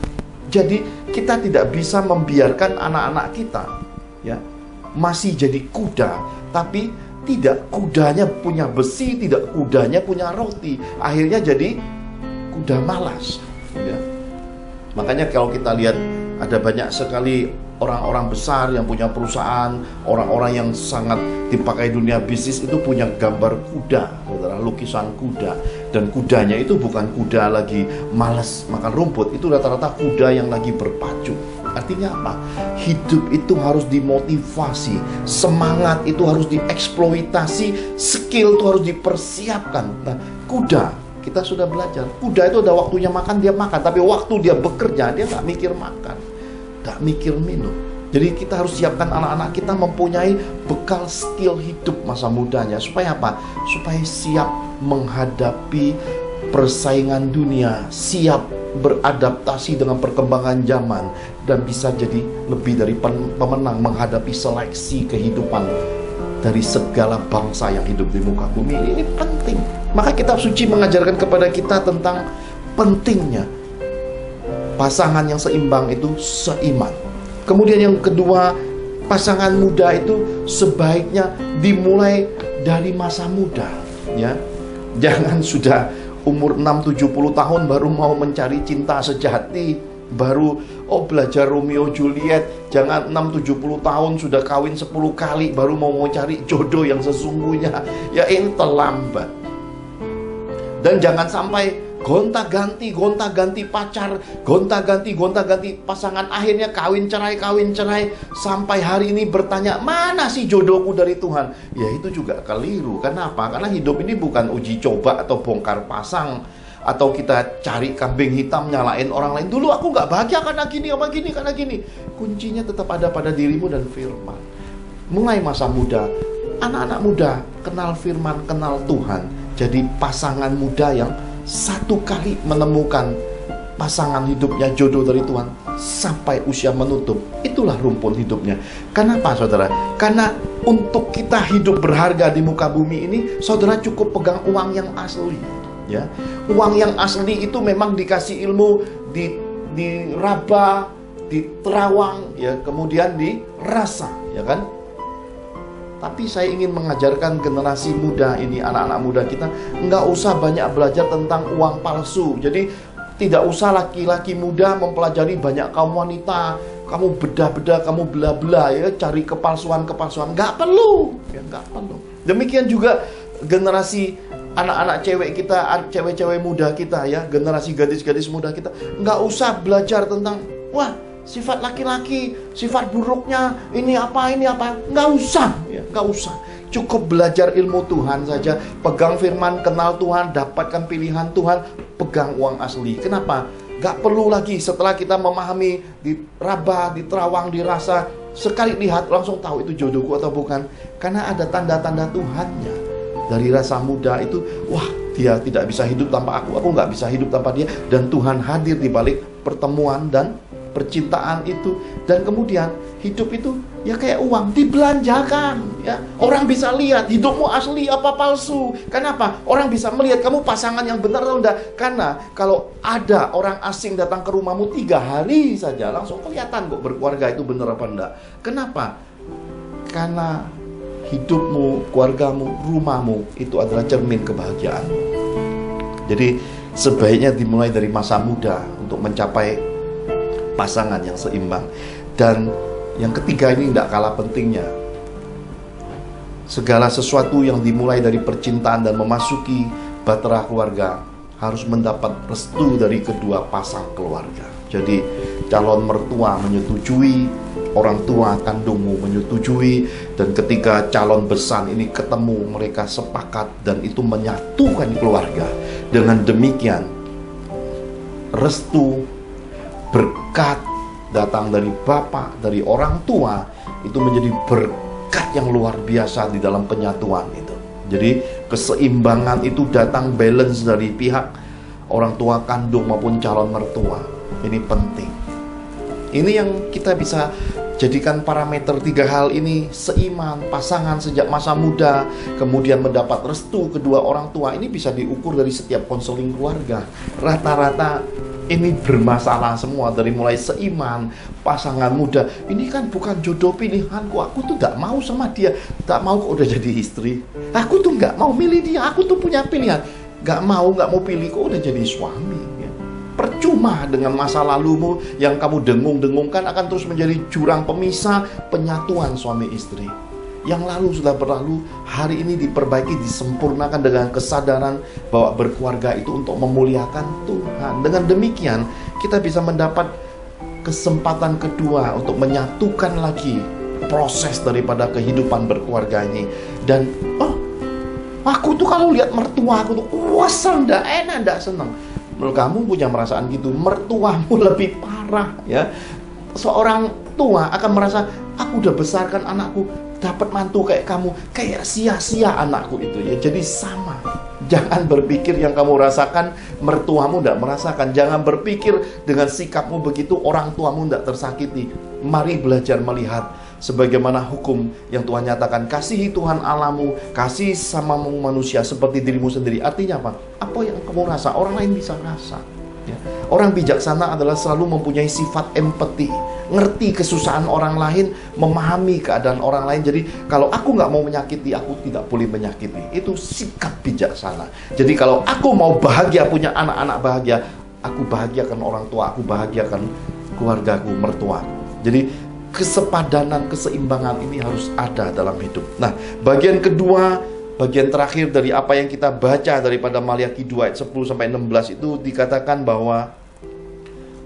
Jadi kita tidak bisa membiarkan anak-anak kita ya masih jadi kuda, tapi tidak kudanya punya besi, tidak kudanya punya roti. Akhirnya jadi kuda malas ya. Makanya kalau kita lihat ada banyak sekali orang-orang besar yang punya perusahaan, orang-orang yang sangat dipakai dunia bisnis itu punya gambar kuda, saudara, lukisan kuda. Dan kudanya itu bukan kuda lagi malas makan rumput, itu rata-rata kuda yang lagi berpacu. Artinya apa? Hidup itu harus dimotivasi, semangat itu harus dieksploitasi, skill itu harus dipersiapkan. Nah, kuda, kita sudah belajar, kuda itu ada waktunya makan, dia makan. Tapi waktu dia bekerja, dia nggak mikir makan, nggak mikir minum. Jadi kita harus siapkan anak-anak kita mempunyai bekal skill hidup masa mudanya. Supaya apa? Supaya siap menghadapi persaingan dunia, siap beradaptasi dengan perkembangan zaman, dan bisa jadi lebih dari pemenang menghadapi seleksi kehidupan dari segala bangsa yang hidup di muka bumi. Ini penting. Maka kitab suci mengajarkan kepada kita tentang pentingnya pasangan yang seimbang itu seiman. Kemudian yang kedua, pasangan muda itu sebaiknya dimulai dari masa muda ya. Jangan sudah umur 6-70 tahun baru mau mencari cinta sejati, baru belajar Romeo Juliet. Jangan 6-70 tahun sudah kawin 10 kali baru mau cari jodoh yang sesungguhnya. Ya, ini terlambat. Dan jangan sampai gonta-ganti pacar, gonta-ganti pasangan, akhirnya kawin cerai, sampai hari ini bertanya, mana sih jodohku dari Tuhan? Ya, itu juga keliru. Kenapa? Karena hidup ini bukan uji coba atau bongkar pasang, atau kita cari kambing hitam nyalain orang lain. Dulu aku nggak bahagia karena gini. Kuncinya tetap ada pada dirimu dan firman. Mulai masa muda, anak-anak muda kenal firman, kenal Tuhan. Jadi pasangan muda yang satu kali menemukan pasangan hidupnya, jodoh dari Tuhan, sampai usia menutup, itulah rumpun hidupnya. Kenapa, saudara? Karena untuk kita hidup berharga di muka bumi ini, saudara cukup pegang uang yang asli ya. Uang yang asli itu memang dikasih ilmu, diraba, diterawang ya, kemudian dirasa ya kan. Tapi saya ingin mengajarkan generasi muda ini, anak-anak muda kita, nggak usah banyak belajar tentang uang palsu. Jadi tidak usah laki-laki muda mempelajari banyak kaum wanita, kamu bedah-bedah, kamu bela-bela ya, cari kepalsuan-kepalsuan. Nggak perlu ya, nggak perlu. Demikian juga generasi anak-anak cewek kita, cewek-cewek muda kita ya, generasi gadis-gadis muda kita, nggak usah belajar tentang sifat laki-laki, sifat buruknya, ini apa, nggak usah ya, nggak usah. Cukup belajar ilmu Tuhan saja, pegang firman, kenal Tuhan, dapatkan pilihan Tuhan, pegang uang asli. Kenapa? Nggak perlu lagi setelah kita memahami, diraba, diterawang, dirasa, sekali lihat langsung tahu itu jodohku atau bukan. Karena ada tanda-tanda Tuhannya. Dari rasa muda itu, dia tidak bisa hidup tanpa aku nggak bisa hidup tanpa dia. Dan Tuhan hadir di balik pertemuan dan percintaan itu. Dan kemudian hidup itu ya kayak uang, dibelanjakan ya. Orang bisa lihat hidupmu asli apa palsu. Kenapa? Orang bisa melihat kamu pasangan yang benar atau enggak. Karena kalau ada orang asing datang ke rumahmu 3 hari saja, langsung kelihatan kok berkeluarga itu benar apa enggak. Kenapa? Karena hidupmu, keluargamu, rumahmu itu adalah cermin kebahagiaan. Jadi sebaiknya dimulai dari masa muda untuk mencapai pasangan yang seimbang. Dan yang ketiga ini tidak kalah pentingnya, segala sesuatu yang dimulai dari percintaan dan memasuki bahtera keluarga harus mendapat restu dari kedua pasang keluarga. Jadi calon mertua menyetujui, orang tua kandungmu menyetujui, dan ketika calon besan ini ketemu, mereka sepakat dan itu menyatukan keluarga. Dengan demikian restu, berkat datang dari bapak, dari orang tua, itu menjadi berkat yang luar biasa di dalam penyatuan itu. Jadi Keseimbangan itu datang balance dari pihak orang tua kandung maupun calon mertua. Ini penting. Ini yang kita bisa jadikan parameter. 3 hal ini seiman, pasangan sejak masa muda, kemudian mendapat restu kedua orang tua. Ini bisa diukur dari setiap konseling keluarga. Rata-rata ini bermasalah semua, dari mulai seiman, pasangan muda. Ini kan bukan jodoh pilihanku, aku tuh gak mau sama dia. Gak mau kok udah jadi istri. Aku tuh gak mau milih dia, aku tuh punya pilihan. Gak mau pilih kok udah jadi suami. Percuma dengan masa lalumu yang kamu dengung-dengungkan akan terus menjadi jurang pemisah penyatuan suami istri. Yang lalu sudah berlalu, hari ini diperbaiki, disempurnakan dengan kesadaran bahwa berkeluarga itu untuk memuliakan Tuhan. Dengan demikian, kita bisa mendapat kesempatan kedua untuk menyatukan lagi proses daripada kehidupan berkeluarga ini. Dan aku tuh kalau lihat mertua aku tuh ndak enak, ndak senang. Kamu punya perasaan gitu, mertuamu lebih parah ya. Seorang tua akan merasa, aku udah besarkan anakku, dapat mantu kayak kamu, kayak sia-sia anakku itu ya. Jadi sama. Jangan berpikir yang kamu rasakan mertuamu tidak merasakan. Jangan berpikir dengan sikapmu begitu orang tuamu tidak tersakiti. Mari belajar melihat sebagaimana hukum yang Tuhan nyatakan. Kasihi Tuhan Allahmu, kasih sama manusia seperti dirimu sendiri. Artinya apa? Apa yang kamu rasa, orang lain bisa rasa ya. Orang bijaksana adalah selalu mempunyai sifat empati, ngerti kesusahan orang lain, memahami keadaan orang lain. Jadi kalau aku nggak mau menyakiti, aku tidak boleh menyakiti. Itu sikap bijaksana. Jadi kalau aku mau bahagia, punya anak-anak bahagia, aku bahagiakan orang tua, aku bahagiakan keluargaku, mertua. Jadi kesepadanan, keseimbangan ini harus ada dalam hidup. Nah, bagian kedua, bagian terakhir dari apa yang kita baca daripada Maliaki 2 ayat 10-16 itu dikatakan bahwa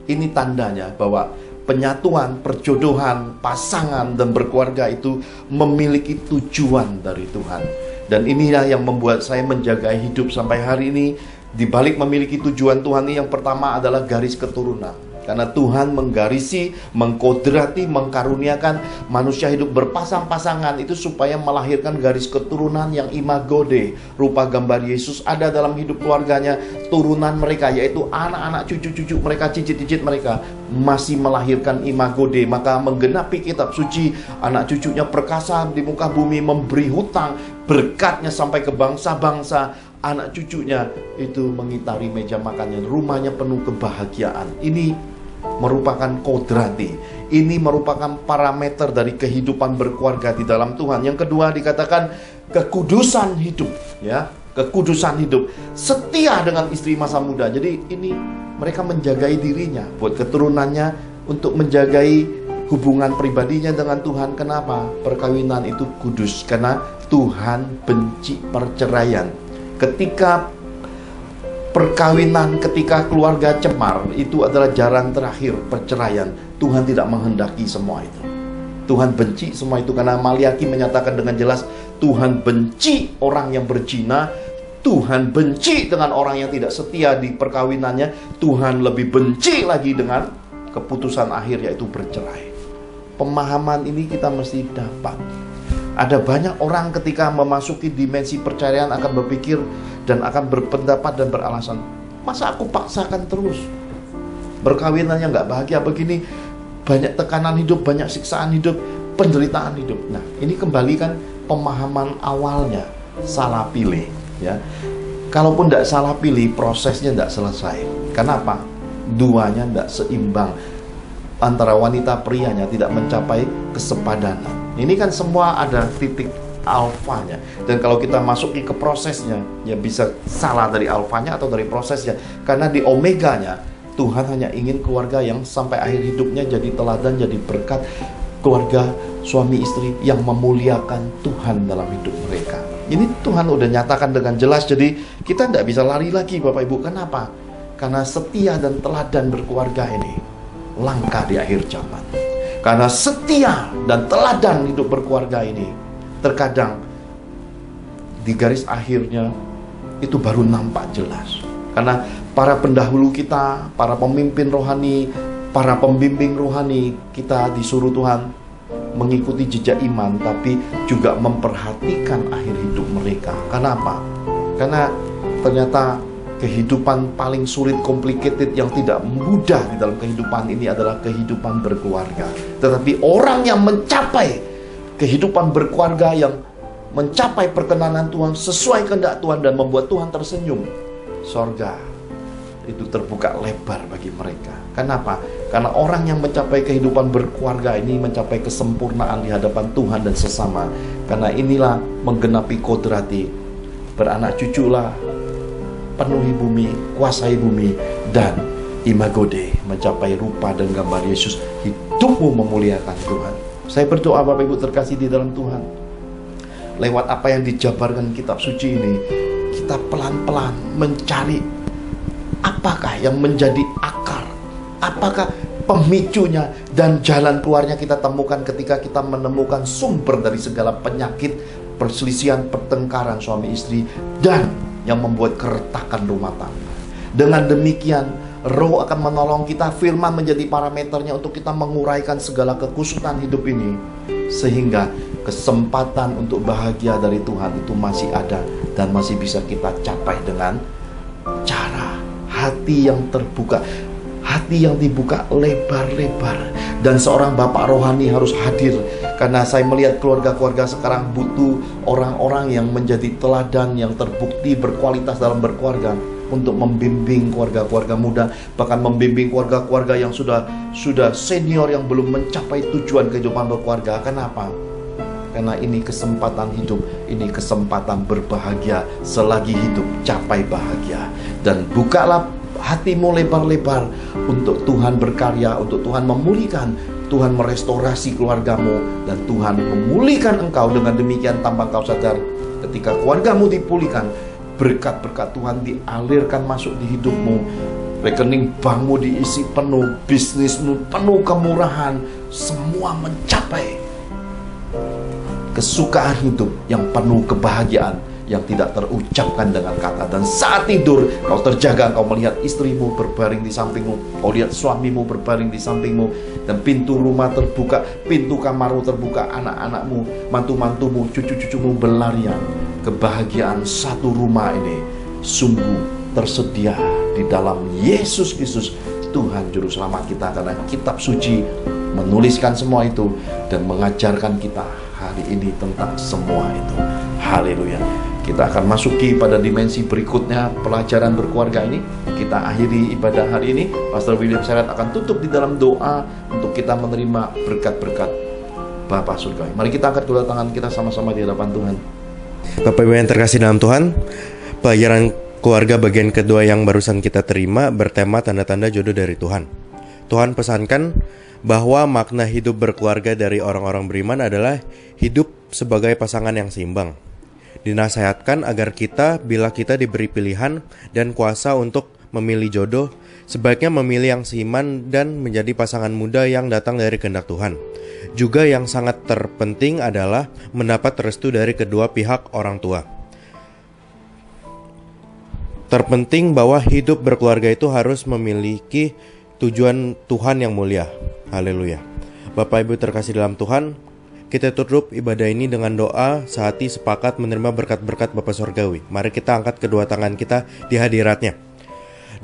ini tandanya bahwa penyatuan, perjodohan, pasangan dan berkeluarga itu memiliki tujuan dari Tuhan. Dan inilah yang membuat saya menjaga hidup sampai hari ini. Di balik memiliki tujuan Tuhan ini, yang pertama adalah garis keturunan. Karena Tuhan menggarisi, mengkodrati, mengkaruniakan manusia hidup berpasang-pasangan itu supaya melahirkan garis keturunan yang imago Dei, rupa gambar Yesus ada dalam hidup keluarganya. Turunan mereka, yaitu anak-anak, cucu-cucu mereka, cicit-cicit mereka masih melahirkan imago Dei. Maka menggenapi kitab suci, anak cucunya perkasa di muka bumi, memberi hutang, berkatnya sampai ke bangsa-bangsa. Anak cucunya itu mengitari meja makannya, rumahnya penuh kebahagiaan. Ini merupakan kodrati. Ini merupakan parameter dari kehidupan berkeluarga di dalam Tuhan. Yang kedua dikatakan kekudusan hidup, ya, kekudusan hidup. Setia dengan istri masa muda. Jadi ini mereka menjagai dirinya buat keturunannya, untuk menjagai hubungan pribadinya dengan Tuhan. Kenapa? Perkawinan itu kudus karena Tuhan benci perceraian. Ketika perkawinan, ketika keluarga cemar, itu adalah jalan terakhir perceraian. Tuhan tidak menghendaki semua itu. Tuhan benci semua itu karena Maliaki menyatakan dengan jelas, Tuhan benci orang yang berzina, Tuhan benci dengan orang yang tidak setia di perkawinannya, Tuhan lebih benci lagi dengan keputusan akhir, yaitu bercerai. Pemahaman ini kita mesti dapat. Ada banyak orang ketika memasuki dimensi perceraian akan berpikir dan akan berpendapat dan beralasan, masa aku paksakan terus, berkawinannya nggak bahagia begini, banyak tekanan hidup, banyak siksaan hidup, penderitaan hidup. Nah, ini kembali kan pemahaman awalnya salah pilih, ya. Kalaupun tidak salah pilih, prosesnya tidak selesai. Kenapa? Duanya tidak seimbang. Antara wanita prianya tidak mencapai kesepadanan. Ini kan semua ada titik alfanya. Dan kalau kita masuki ke prosesnya, ya bisa salah dari alfanya atau dari prosesnya. Karena di omeganya, Tuhan hanya ingin keluarga yang sampai akhir hidupnya jadi teladan, jadi berkat. Keluarga suami istri yang memuliakan Tuhan dalam hidup mereka. Ini Tuhan udah nyatakan dengan jelas. Jadi kita tidak bisa lari lagi, Bapak Ibu. Kenapa? Karena setia dan teladan berkeluarga ini langka di akhir zaman. Karena setia dan teladan hidup berkeluarga ini terkadang di garis akhirnya itu baru nampak jelas. Karena para pendahulu kita, para pemimpin rohani, para pembimbing rohani, kita disuruh Tuhan mengikuti jejak iman, tapi juga memperhatikan akhir hidup mereka. Kenapa? Karena ternyata kehidupan paling sulit, complicated, yang tidak mudah di dalam kehidupan ini adalah kehidupan berkeluarga. Tetapi orang yang mencapai kehidupan berkeluarga, yang mencapai perkenanan Tuhan sesuai kehendak Tuhan dan membuat Tuhan tersenyum, sorga itu terbuka lebar bagi mereka. Kenapa? Karena orang yang mencapai kehidupan berkeluarga ini mencapai kesempurnaan di hadapan Tuhan dan sesama. Karena inilah menggenapi kodrati, beranak cuculah, penuhi bumi, kuasai bumi, dan imago Dei, mencapai rupa dan gambar Yesus. Hidupmu memuliakan Tuhan. Saya berdoa Bapak Ibu terkasih di dalam Tuhan, lewat apa yang dijabarkan kitab suci ini, kita pelan-pelan mencari apakah yang menjadi akar, apakah pemicunya, dan jalan keluarnya kita temukan ketika kita menemukan sumber dari segala penyakit, perselisihan, pertengkaran suami istri, dan yang membuat keretakan rumah tangga. Dengan demikian, Roh akan menolong kita, firman menjadi parameternya untuk kita menguraikan segala kekusutan hidup ini, sehingga kesempatan untuk bahagia dari Tuhan itu masih ada dan masih bisa kita capai dengan cara hati yang terbuka, hati yang dibuka lebar-lebar. Dan seorang bapak rohani harus hadir, karena saya melihat keluarga-keluarga sekarang butuh orang-orang yang menjadi teladan, yang terbukti berkualitas dalam berkeluarga, untuk membimbing keluarga-keluarga muda, bahkan membimbing keluarga-keluarga yang sudah senior, yang belum mencapai tujuan kehidupan berkeluarga. Kenapa? Karena ini kesempatan hidup, ini kesempatan berbahagia. Selagi hidup, capai bahagia. Dan bukalah hatimu lebar-lebar untuk Tuhan berkarya, untuk Tuhan memulihkan, Tuhan merestorasi keluargamu, dan Tuhan memulihkan engkau. Dengan demikian, tanpa kau sadar, ketika keluargamu dipulihkan, berkat-berkat Tuhan dialirkan masuk di hidupmu. Rekening bankmu diisi penuh, bisnismu penuh kemurahan, semua mencapai kesukaan hidup yang penuh kebahagiaan yang tidak terucapkan dengan kata. Dan saat tidur kau terjaga, kau melihat istrimu berbaring di sampingmu, kau lihat suamimu berbaring di sampingmu, dan pintu rumah terbuka, pintu kamarmu terbuka, anak-anakmu, mantu-mantumu, cucu-cucumu berlarian. Kebahagiaan satu rumah ini sungguh tersedia di dalam Yesus Kristus, Tuhan Juru Selamat kita. Karena kitab suci menuliskan semua itu dan mengajarkan kita hari ini tentang semua itu. Haleluya. Kita akan masuki pada dimensi berikutnya pelajaran berkeluarga ini. Kita akhiri ibadah hari ini. Pastor William Seret akan tutup di dalam doa untuk kita menerima berkat-berkat Bapa Surgawi. Mari kita angkat kedua tangan kita sama-sama di hadapan Tuhan. Bapak Ibu yang terkasih dalam Tuhan, pelajaran keluarga bagian kedua yang barusan kita terima bertema tanda-tanda jodoh dari Tuhan. Tuhan pesankan bahwa makna hidup berkeluarga dari orang-orang beriman adalah hidup sebagai pasangan yang seimbang. Dinasihatkan agar kita, bila kita diberi pilihan dan kuasa untuk memilih jodoh, sebaiknya memilih yang seiman dan menjadi pasangan muda yang datang dari kehendak Tuhan. Juga yang sangat terpenting adalah mendapat restu dari kedua pihak orang tua. Terpenting bahwa hidup berkeluarga itu harus memiliki tujuan Tuhan yang mulia. Haleluya. Bapak Ibu terkasih dalam Tuhan, kita tutup ibadah ini dengan doa sehati sepakat menerima berkat-berkat Bapa Surgawi. Mari kita angkat kedua tangan kita di hadiratnya.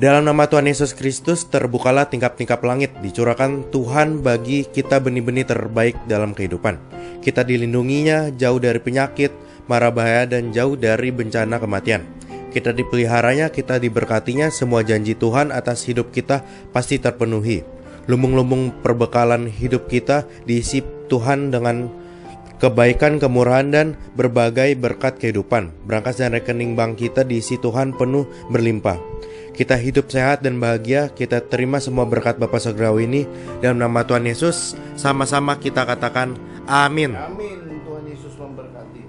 Dalam nama Tuhan Yesus Kristus, terbukalah tingkap-tingkap langit, dicurahkan Tuhan bagi kita benih-benih terbaik dalam kehidupan. Kita dilindunginya jauh dari penyakit, mara bahaya, dan jauh dari bencana kematian. Kita dipeliharanya, kita diberkatinya, semua janji Tuhan atas hidup kita pasti terpenuhi. Lumbung-lumbung perbekalan hidup kita diisi Tuhan dengan kebaikan, kemurahan, dan berbagai berkat kehidupan. Brankas dan rekening bank kita diisi Tuhan penuh berlimpah. Kita hidup sehat dan bahagia. Kita terima semua berkat Bapa Surgawi ini dalam nama Tuhan Yesus. Sama-sama kita katakan amin. Amin. Tuhan Yesus memberkati.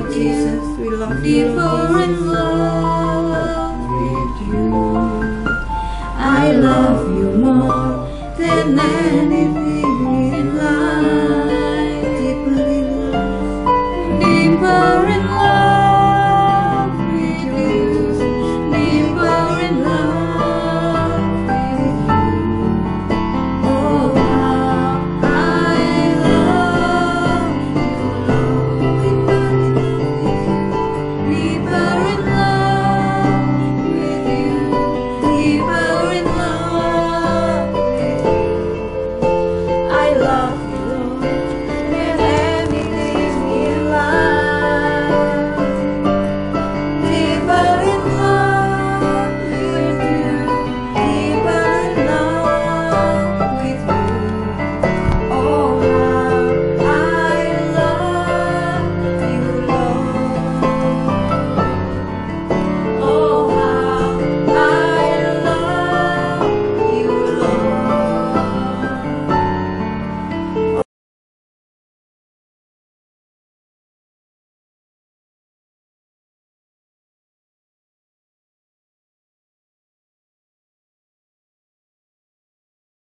Lord Jesus, we love you, deeper in love with you. I love you more than anything.